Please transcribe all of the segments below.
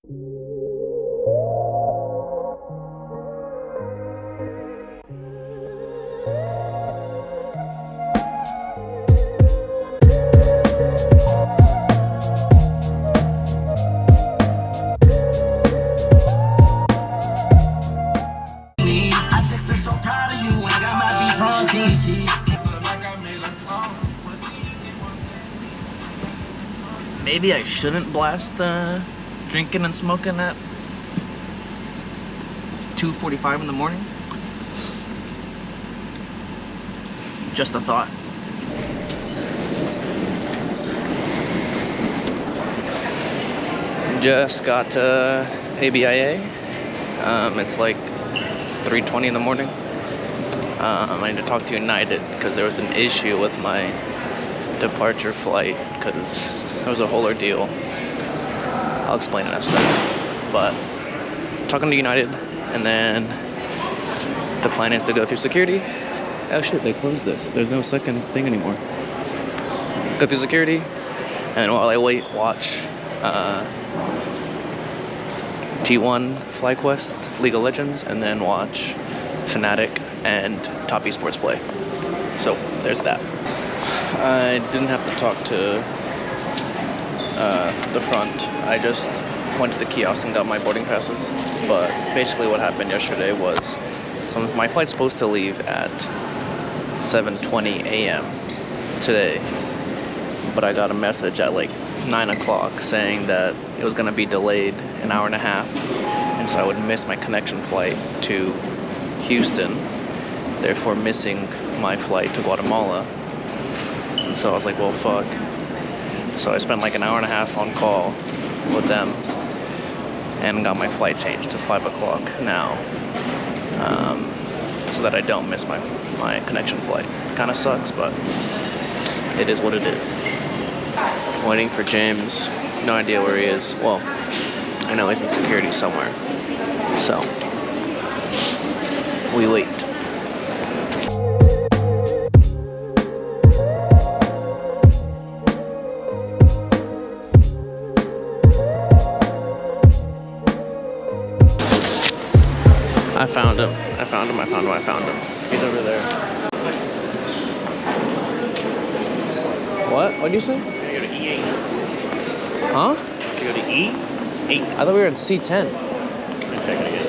Maybe I shouldn't blast drinking and smoking at 2:45 in the morning. Just a thought. Just got to ABIA. It's like 3:20 in the morning. I need to talk to United because there was an issue with my departure flight because it was a whole ordeal. I'll explain in a second. But talking to United, and then the plan is to go through security. Oh shit, they closed this. There's no second thing anymore. Go through security, and while I wait, watch T1 FlyQuest, League of Legends, and then watch Fnatic and Top Esports play. So there's that. I didn't have to talk to the front. I just went to the kiosk and got my boarding passes. But basically what happened yesterday was, so my flight's supposed to leave at 7:20 a.m. today, but I got a message at like 9 o'clock saying that it was going to be delayed an hour and a half, and so I would miss my connection flight to Houston, therefore missing my flight to Guatemala. And so I was like, well, fuck. So I spent like an hour and a half on call with them and got my flight changed to 5 o'clock now, so that I don't miss my connection flight. Kind of sucks, but it is what it is. Waiting for James. No idea where he is. Well, I know he's in security somewhere. So we wait. I found him. I found him. He's over there. What? What'd you say? You go to E8. Huh? You go to E8. I thought we were in C10. Check it again.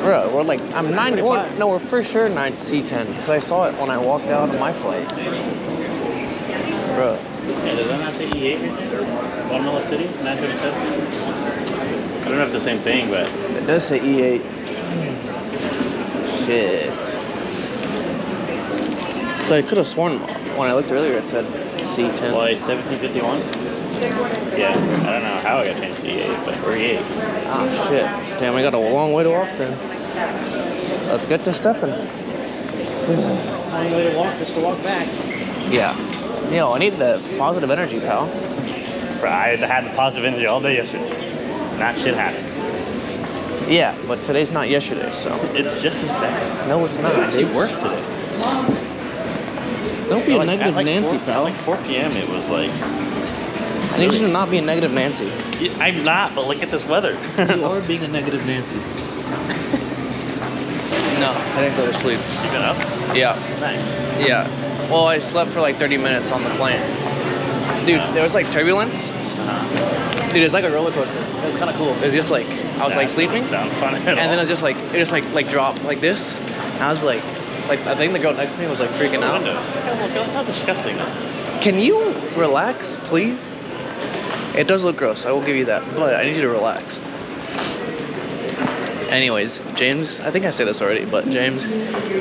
Bro, we're like, we're for sure C10. Because I saw it when I walked out of my flight. Bro. Hey, does that not say E8 or Guatemala City? 937? I don't know if it's the same thing, but... It does say E8. Shit. So I could have sworn when I looked earlier it said C10. Flight 1751? Yeah, I don't know how I got changed to E8, but we're E8. Oh shit. Damn, we got a long way to walk then. Let's get to stepping. Long way to walk, just to walk back. Yeah. Yo, I need the positive energy, pal. I had the positive energy all day yesterday. Not shit happened. Yeah, but today's not yesterday, so. It's just as bad. No, it's not. I actually worked today. Don't be a negative Nancy, pal. At like 4 p.m. it was like... I need you to not be a negative Nancy. I'm not, but look at this weather. You are being a negative Nancy. No, I didn't go to sleep. You been up? Yeah. Nice. Yeah. Well, I slept for like 30 minutes on the plane. Dude, there was like turbulence. Dude, it's like a roller coaster. It was kind of cool. It was just like, I was like sleeping. Sound fun at all. And then it just like dropped like this. And I was like, I think the girl next to me was like freaking out. Look how disgusting. Can you relax, please? It does look gross, I will give you that, but I need you to relax. Anyways, James, I think I said this already, but James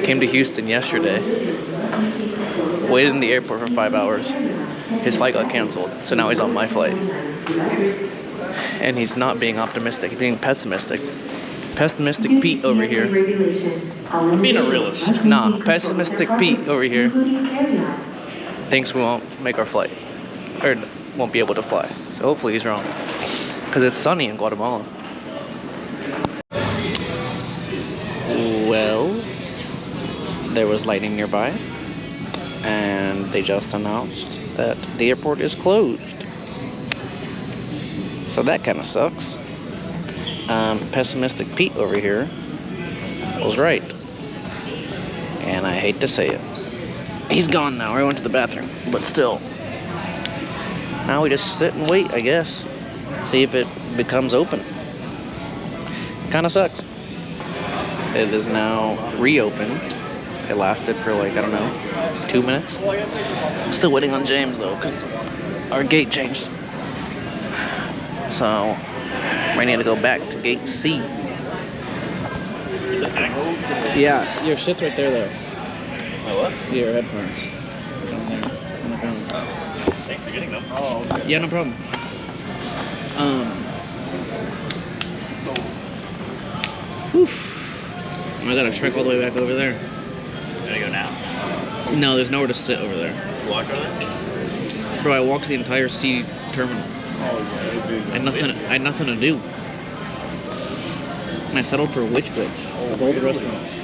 came to Houston yesterday, waited in the airport for 5 hours. His flight got canceled, so now he's on my flight. And he's not being optimistic, he's being pessimistic. Pessimistic Pete over here. I'm being a realist. Nah, pessimistic Pete over here thinks we won't make our flight, or won't be able to fly. So hopefully he's wrong, because it's sunny in Guatemala. Well, there was lightning nearby, and they just announced that the airport is closed. So that kind of sucks. Pessimistic Pete over here was right. And I hate to say it. He's gone now. I went to the bathroom. But still. Now we just sit and wait, I guess. See if it becomes open. Kind of sucks. It is now reopened. It lasted for like, I don't know, 2 minutes. I'm still waiting on James though, because our gate changed. So, we need to go back to gate C. Yeah, your shit's right there though. My what? Your headphones. On there. On the ground. Thanks for getting them. Oh, okay. Yeah, no problem. I gotta trek all the way back over there. Gotta go now. No, there's nowhere to sit over there. Walk over there? Bro, I walked the entire C terminal. I had nothing to do. And I settled for which of all the restaurants.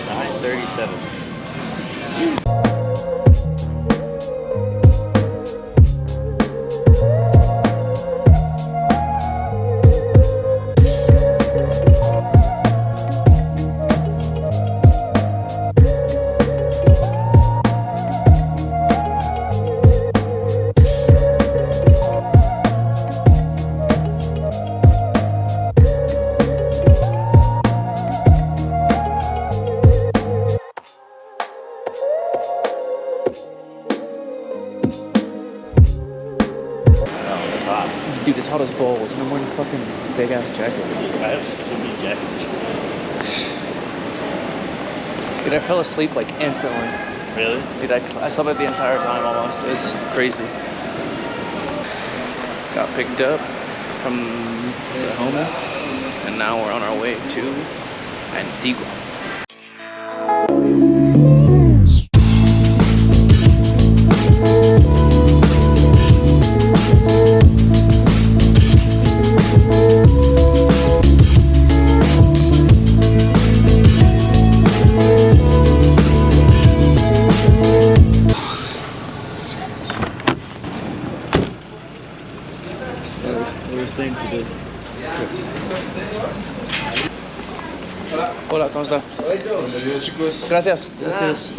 9:37. Dude, it's hot as balls, and I'm wearing a fucking big ass jacket. I have too many jackets. Dude, I fell asleep like instantly. Really? Dude, I slept like the entire time almost. It was crazy. Got picked up from the home, and now we're on our way to Antigua. We're staying for the trip. Hola, ¿cómo está? Bienvenidos, chicos. Gracias. Gracias.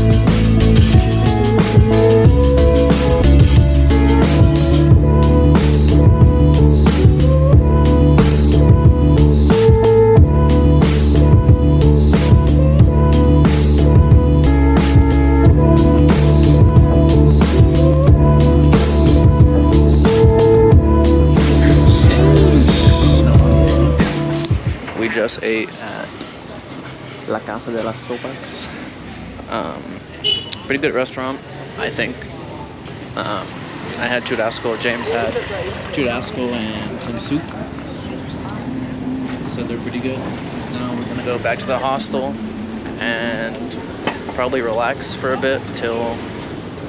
We just ate at La Casa de las Sopas. Pretty good restaurant, I think. I had churrasco. James had churrasco and some soup. Said they're pretty good. Now we're gonna go back to the hostel and probably relax for a bit till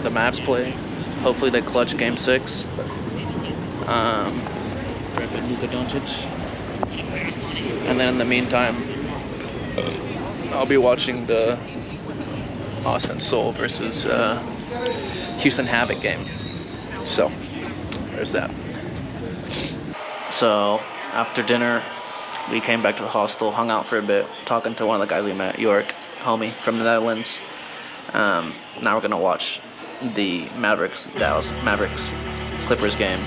the Mavs play. Hopefully they clutch Game 6. Rapid Luka Doncic. And then in the meantime, I'll be watching the Austin Soul versus Houston Havoc game. So, there's that. So, after dinner, we came back to the hostel, hung out for a bit, talking to one of the guys we met, York, homie from the Netherlands. Now we're gonna watch the Dallas Mavericks Clippers game.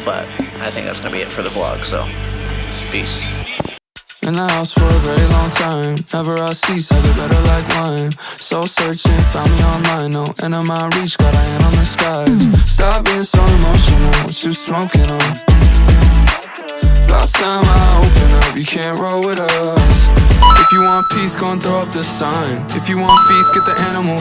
But I think that's gonna be it for the vlog, so peace. In the house for a very long time. Never I cease, I get better like wine. Soul searching, found me online. No end of my reach, got a hand on the skies. Stop being so emotional, what you smoking on? About time I open up, you can't roll with us. If you want peace, go and throw up the sign. If you want feast, get the animal.